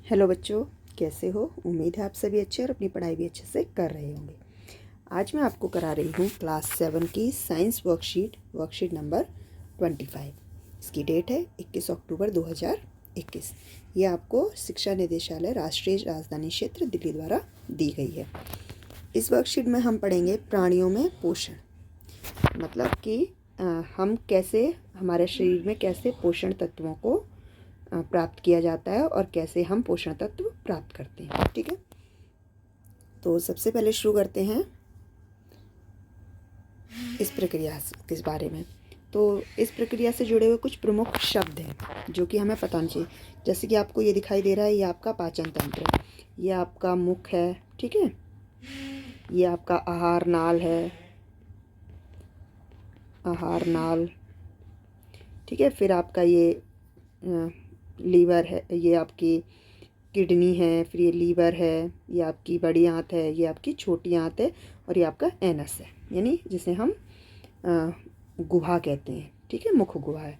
Hello बच्चों, कैसे हो? उम्मीद है आप सभी अच्छे और अपनी पढ़ाई भी अच्छे से कर रहे होंगे। आज मैं आपको करा रही हूँ क्लास 7 की साइंस वर्कशीट नंबर 25। इसकी डेट है 21 अक्टूबर 2021। ये आपको शिक्षा निदेशालय राष्ट्रीय राजधानी क्षेत्र दिल्ली द्वारा दी गई है। इस वर्कशीट में हम पढ़ेंगे प्राणियों में पोषण, मतलब कि हम कैसे हमारे शरीर में कैसे पोषण तत्वों को प्राप्त किया जाता है और कैसे हम पोषण तत्व प्राप्त करते हैं। ठीक है, तो सबसे पहले शुरू करते हैं इस प्रक्रिया के बारे में। तो इस प्रक्रिया से जुड़े हुए कुछ प्रमुख शब्द हैं जो कि हमें पता नहीं चाहिए। जैसे कि आपको ये दिखाई दे रहा है, ये आपका पाचन तंत्र है, ये आपका मुख है, ठीक है, ये आपका आहार नाल है, आहार नाल, ठीक है। फिर आपका ये लीवर है, ये आपकी किडनी है, फिर ये लीवर है, ये आपकी बड़ी आंत है, ये आपकी छोटी आंत है, और ये आपका एनस है, यानी जिसे हम गुहा कहते हैं, ठीक है, मुख गुहा है,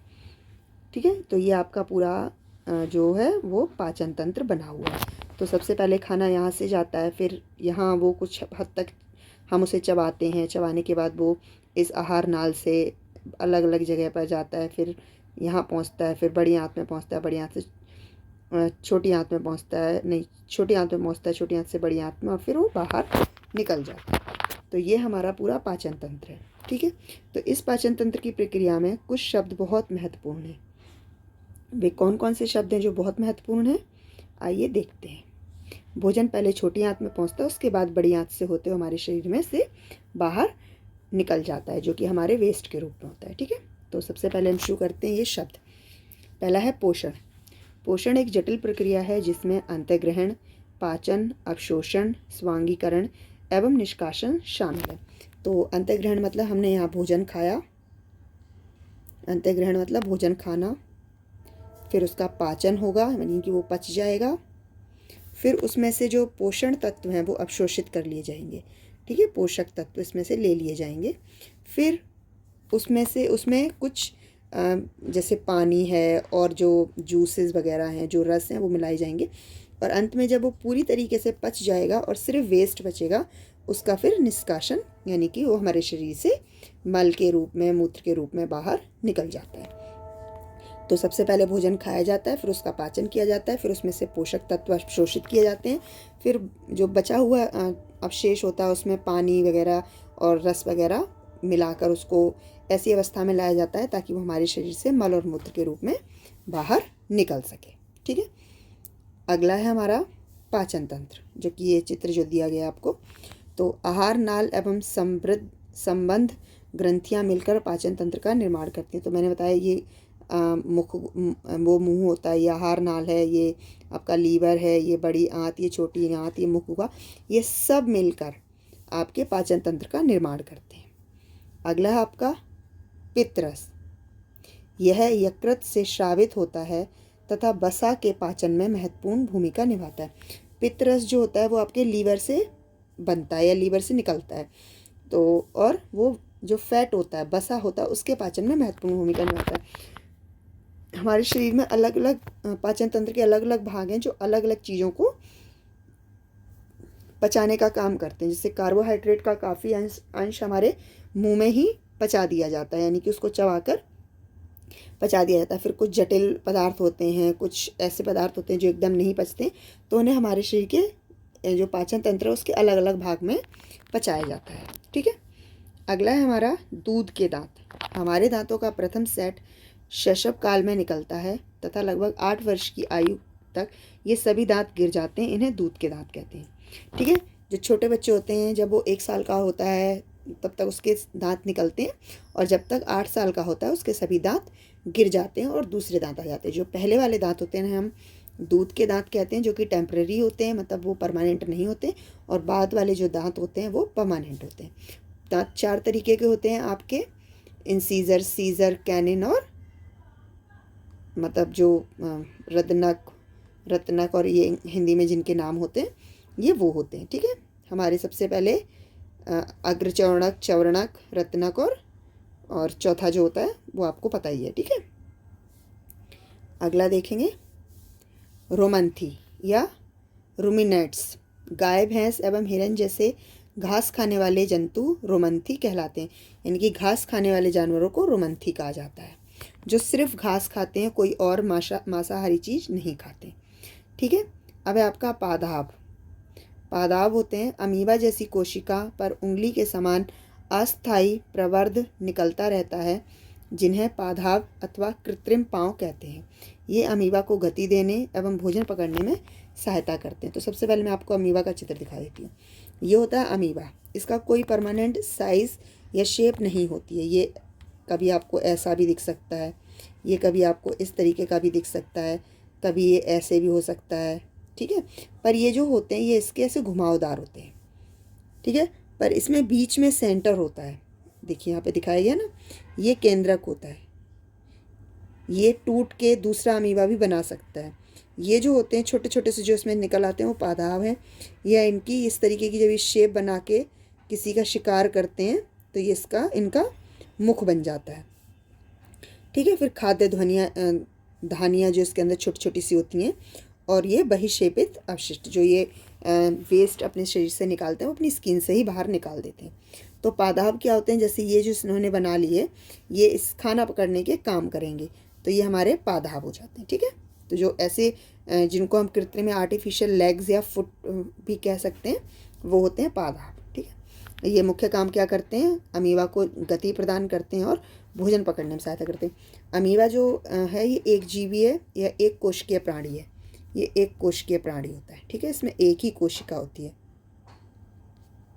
ठीक है। तो ये आपका पूरा जो है वो पाचन तंत्र बना हुआ है। तो सबसे पहले खाना यहाँ से जाता है, फिर यहाँ वो कुछ हद तक हम उसे चबाते हैं, चबाने के बाद वो इस आहार नाल से अलग अलग जगह पर जाता है, फिर यहाँ पहुँचता है, फिर बड़ी आंत में पहुँचता है, बड़ी आंत से छोटी आंत में पहुँचता है, नहीं, छोटी आंत में पहुँचता है, छोटी आंत से बड़ी आंत में, और फिर वो बाहर निकल जाता है। तो ये हमारा पूरा पाचन तंत्र है, ठीक है। तो इस पाचन तंत्र की प्रक्रिया में कुछ शब्द बहुत महत्वपूर्ण हैं। वे कौन कौन से शब्द हैं जो बहुत महत्वपूर्ण हैं? आइए देखते हैं। भोजन पहले छोटी आंत में पहुँचता है, उसके बाद बड़ी आंत से होते हुए हमारे शरीर में से बाहर निकल जाता है, जो कि हमारे वेस्ट के रूप में होता है, ठीक है। तो सबसे पहले हम शुरू करते हैं ये शब्द। पहला है पोषण। पोषण एक जटिल प्रक्रिया है जिसमें अंतःग्रहण, पाचन, अवशोषण, स्वांगीकरण एवं निष्कासन शामिल है। तो अंतःग्रहण मतलब हमने यहाँ भोजन खाया, अंतःग्रहण मतलब भोजन खाना, फिर उसका पाचन होगा, यानी कि वो पच जाएगा, फिर उसमें से जो पोषण तत्व हैं वो अवशोषित कर लिए जाएंगे, ठीक है, पोषक तत्व इसमें से ले लिए जाएंगे, फिर उसमें कुछ जैसे पानी है और जो जूसेस वगैरह हैं, जो रस हैं, वो मिलाए जाएंगे, और अंत में जब वो पूरी तरीके से पच जाएगा और सिर्फ वेस्ट बचेगा, उसका फिर निष्कासन, यानी कि वो हमारे शरीर से मल के रूप में, मूत्र के रूप में बाहर निकल जाता है। तो सबसे पहले भोजन खाया जाता है, फिर उसका पाचन किया जाता है, फिर उसमें से पोषक तत्व अवशोषित किए जाते हैं, फिर जो बचा हुआ अवशेष होता है उसमें पानी वगैरह और रस वगैरह मिलाकर उसको ऐसी अवस्था में लाया जाता है ताकि वो हमारे शरीर से मल और मूत्र के रूप में बाहर निकल सके, ठीक है। अगला है हमारा पाचन तंत्र, जो कि ये चित्र जो दिया गया आपको। तो आहार नाल एवं संबंध ग्रंथियां मिलकर पाचन तंत्र का निर्माण करती हैं। तो मैंने बताया ये मुख, वो मुंह होता है, ये आहार नाल है, ये आपका लीवर है, ये बड़ी आंत, ये छोटी आंत, ये मुख हुआ, ये सब मिलकर आपके पाचन तंत्र का निर्माण करते हैं। अगला है आपका पित्तरस। यह यकृत से स्रावित होता है तथा वसा के पाचन में महत्वपूर्ण भूमिका निभाता है। पित्तरस जो होता है वो आपके लीवर से बनता है या लीवर से निकलता है, तो और वो जो फैट होता है, वसा होता है, उसके पाचन में महत्वपूर्ण भूमिका निभाता है। हमारे शरीर में अलग अलग पाचन तंत्र के अलग अलग भाग हैं जो अलग अलग चीज़ों को पचाने का काम करते हैं। जैसे कार्बोहाइड्रेट का काफ़ी अंश हमारे मुंह में ही पचा दिया जाता है, यानी कि उसको चबाकर पचा दिया जाता है। फिर कुछ जटिल पदार्थ होते हैं, कुछ ऐसे पदार्थ होते हैं जो एकदम नहीं पचते, तो उन्हें हमारे शरीर के जो पाचन तंत्र है उसके अलग अलग भाग में पचाया जाता है, ठीक है। अगला है हमारा दूध के दांत। हमारे दांतों का प्रथम सेट शैशव काल में निकलता है तथा लगभग 8 वर्ष की आयु तक ये सभी दांत गिर जाते हैं। इन्हें दूध के दांत कहते हैं, ठीक है। जो छोटे बच्चे होते हैं, जब वो 1 साल का होता है तब तक उसके दांत निकलते हैं, और जब तक 8 साल का होता है उसके सभी दांत गिर जाते हैं और दूसरे दांत आ जाते हैं। जो पहले वाले दांत होते हैं हम दूध के दांत कहते हैं, जो कि टेम्परेरी होते हैं, मतलब वो परमानेंट नहीं होते, और बाद वाले जो दांत होते हैं वो परमानेंट होते हैं। दांत 4 तरीके के होते हैं आपके, इंसीजर, सीजर, कैनिन, और मतलब जो रत्नक और ये हिंदी में जिनके नाम होते हैं ये वो होते हैं, ठीक है। हमारे सबसे पहले अग्रचौर्णक, चौर्णक, रत्नक और चौथा जो होता है वो आपको पता ही है, ठीक है। अगला देखेंगे रोमंथी। या रुमिनेट्स। गाय, भैंस एवं हिरन जैसे घास खाने वाले जंतु रोमंथी कहलाते हैं। यानी कि घास खाने वाले जानवरों को रोमंथी कहा जाता है, जो सिर्फ घास खाते हैं, कोई और मांसाहारी चीज़ नहीं खाते। ठीक है। अब है आपका पादाब। पादाब होते हैं अमीबा जैसी कोशिका पर उंगली के समान अस्थायी प्रवर्ध निकलता रहता है, जिन्हें पादाब अथवा कृत्रिम पाँव कहते हैं। ये अमीबा को गति देने एवं भोजन पकड़ने में सहायता करते हैं। तो सबसे पहले मैं आपको अमीबा का चित्र दिखा देती हूँ। ये होता है अमीबा। इसका कोई परमानेंट साइज़ या शेप नहीं होती है। ये कभी आपको ऐसा भी दिख सकता है, ये कभी आपको इस तरीके का भी दिख सकता है, कभी ये ऐसे भी हो सकता है। ठीक है। पर ये जो होते हैं ये इसके ऐसे घुमावदार होते हैं। ठीक है। पर इसमें बीच में सेंटर होता है। देखिए यहाँ पे दिखाया गया ना, ये केंद्रक होता है। ये टूट के दूसरा अमीबा भी बना सकता है। ये जो होते हैं छोटे छोटे से जो इसमें निकल आते हैं वो पादाब हैं। या इनकी इस तरीके की जब ये शेप बना के किसी का शिकार करते हैं तो ये इनका मुख बन जाता है। ठीक है। फिर खाद्य धानियाँ जो इसके अंदर छोटी छोटी सी होती हैं, और ये बहिक्षेपित अवशिष्ट जो ये वेस्ट अपने शरीर से निकालते हैं वो अपनी स्किन से ही बाहर निकाल देते हैं। तो पादाब क्या होते हैं, जैसे ये जो इन्होंने बना लिए, ये इस खाना पकड़ने के काम करेंगे, तो ये हमारे पादाब हो जाते हैं। ठीक है। तो जो ऐसे जिनको हम कृत्रिम या आर्टिफिशियल लेग्स या फुट भी कह सकते हैं, वो होते हैं पादाब। ठीक है। ये मुख्य काम क्या करते हैं, अमीबा को गति प्रदान करते हैं और भोजन पकड़ने में सहायता करते हैं। अमीबा जो है ये एक जीवी है या एक कोशिकीय प्राणी है। ये एक कोशिकीय प्राणी होता है। ठीक है। इसमें एक ही कोशिका होती है,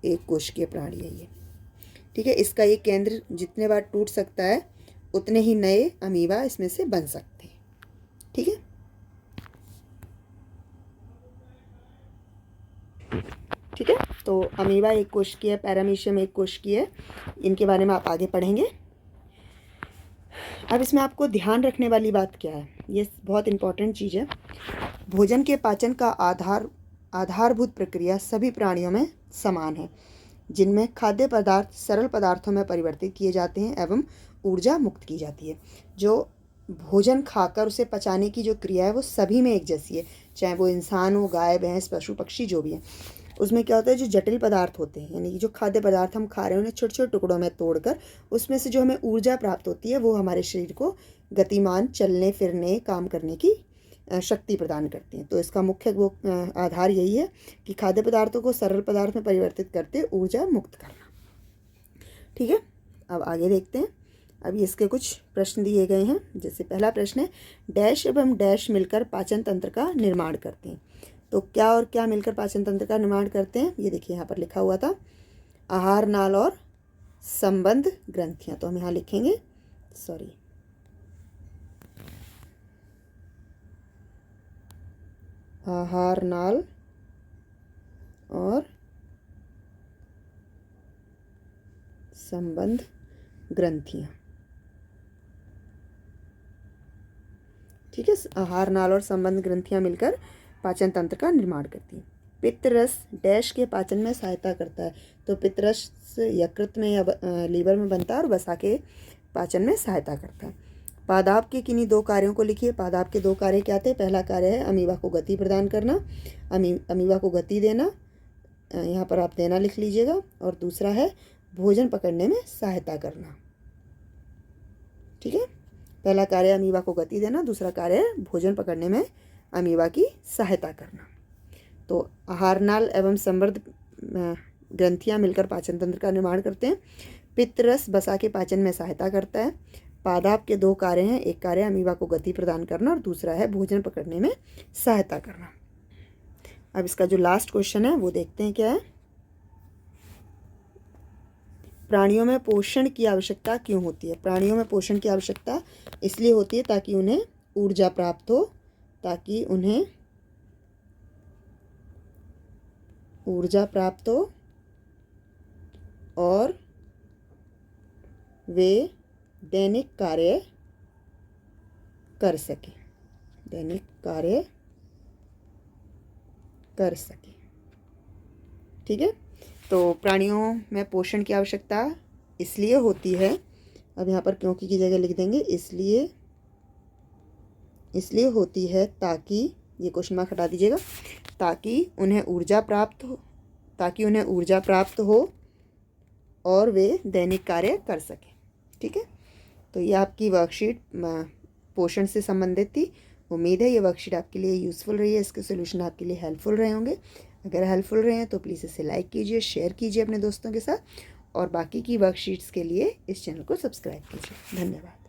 एक कोशिकीय प्राणी है ये। ठीक है। इसका ये केंद्र जितने बार टूट सकता है उतने ही नए अमीबा इसमें से बन सकते हैं। ठीक है। ठीक है। तो अमीबा एक कोशिकीय, पैरामीशियम एक कोशिकीय, इनके बारे में आप आगे पढ़ेंगे। अब इसमें आपको ध्यान रखने वाली बात क्या है, ये बहुत इंपॉर्टेंट चीज़ है। भोजन के पाचन का आधारभूत प्रक्रिया सभी प्राणियों में समान है, जिनमें खाद्य पदार्थ सरल पदार्थों में परिवर्तित किए जाते हैं एवं ऊर्जा मुक्त की जाती है। जो भोजन खाकर उसे पचाने की जो क्रिया है वो सभी में एक जैसी है, चाहे वो इंसान हो, गाय, भैंस, पशु, पक्षी, जो भी है। उसमें क्या होता है, जो जटिल पदार्थ होते हैं, यानी कि जो खाद्य पदार्थ हम खा रहे हैं उन्हें छोटे छोटे टुकड़ों में तोड़कर उसमें से जो हमें ऊर्जा प्राप्त होती है वो हमारे शरीर को गतिमान, चलने फिरने, काम करने की शक्ति प्रदान करती हैं। तो इसका मुख्य वो आधार यही है कि खाद्य पदार्थों को सरल पदार्थ में परिवर्तित करते ऊर्जा मुक्त करना। ठीक है। अब आगे देखते हैं। अभी इसके कुछ प्रश्न दिए गए हैं। जैसे पहला प्रश्न है, डैश एवं डैश मिलकर पाचन तंत्र का निर्माण करते हैं। तो क्या और क्या मिलकर पाचन तंत्र का निर्माण करते हैं, ये देखिए यहाँ पर लिखा हुआ था, आहार नाल और संबंध ग्रंथियाँ। तो हम यहाँ लिखेंगे, सॉरी, आहार नाल और संबंध ग्रंथियाँ। ठीक है। आहार नाल और संबंध ग्रंथियाँ मिलकर पाचन तंत्र का निर्माण करती हैं। पित्तरस डैश के पाचन में सहायता करता है। तो पित्तरस यकृत में या लीवर में बनता है और वसा के पाचन में सहायता करता है। पादाब के किन्हीं दो कार्यों को लिखिए। पादाब के दो कार्य क्या थे। पहला कार्य है अमीबा को गति प्रदान करना, अमीबा को गति देना, यहाँ पर आप देना लिख लीजिएगा। और दूसरा है भोजन पकड़ने में सहायता करना। ठीक है। पहला कार्य अमीबा को गति देना, दूसरा कार्य है भोजन पकड़ने में अमीबा की सहायता करना। तो आहार नाल एवं संबंध ग्रंथियाँ मिलकर पाचन तंत्र का निर्माण करते हैं। पित्तरस वसा के पाचन में सहायता करता है। पादाब के दो कार्य हैं, एक कार्य अमीबा को गति प्रदान करना और दूसरा है भोजन पकड़ने में सहायता करना। अब इसका जो लास्ट क्वेश्चन है वो देखते हैं क्या है। प्राणियों में पोषण की आवश्यकता क्यों होती है। प्राणियों में पोषण की आवश्यकता इसलिए होती है ताकि उन्हें ऊर्जा प्राप्त हो, ताकि उन्हें ऊर्जा प्राप्त हो और वे दैनिक कार्य कर सकें, दैनिक कार्य कर सकें। ठीक है। तो प्राणियों में पोषण की आवश्यकता इसलिए होती है, अब यहाँ पर क्योंकि की जगह लिख देंगे, इसलिए होती है ताकि ये क्वेश्चन मार्क हटा दीजिएगा, ताकि उन्हें ऊर्जा प्राप्त हो और वे दैनिक कार्य कर सकें। ठीक है, तो ये आपकी वर्कशीट पोषण से संबंधित थी। उम्मीद है ये वर्कशीट आपके लिए यूज़फुल रही है, इसके सोल्यूशन आपके लिए हेल्पफुल रहे होंगे। अगर हेल्पफुल रहे हैं तो प्लीज़ इसे लाइक कीजिए, शेयर कीजिए अपने दोस्तों के साथ, और बाकी की वर्कशीट्स के लिए इस चैनल को सब्सक्राइब कीजिए। धन्यवाद।